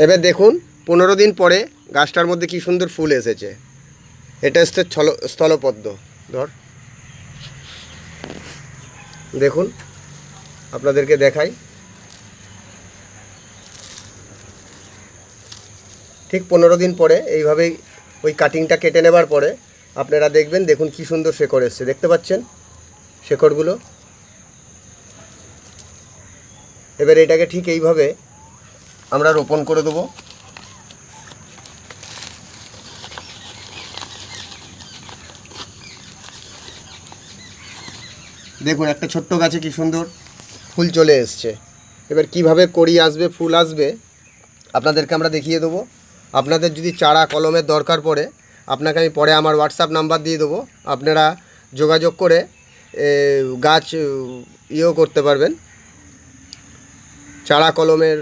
এবার দেখুন 15 দিন পরে গাছটার মধ্যে কি সুন্দর ফুল এসেছে। এটা হচ্ছে স্থলপদ্ম। ধর দেখুন, আপনাদেরকে দেখাই। ঠিক 15 দিন পরে এইভাবেই ওই কাটিংটা কেটে নেবার পরে আপনারা দেখবেন, দেখুন কি সুন্দর শেকড় এসছে, দেখতে পাচ্ছেন শেকড়গুলো। এবার এটাকে ঠিক এইভাবে আমরা রোপণ করে দেবো। দেখুন একটা ছোট্ট গাছে কি সুন্দর ফুল চলে এসছে। এবার কিভাবে কড়ি আসবে, ফুল আসবে, আপনাদেরকে আমরা দেখিয়ে দেবো। আপনাদের যদি চারা কলমের দরকার পড়ে, আপনাকে আমি পরে আমার হোয়াটসঅ্যাপ নাম্বার দিয়ে দেবো, আপনারা যোগাযোগ করে গাছ ইয়েও করতে পারবেন, চারা কলমের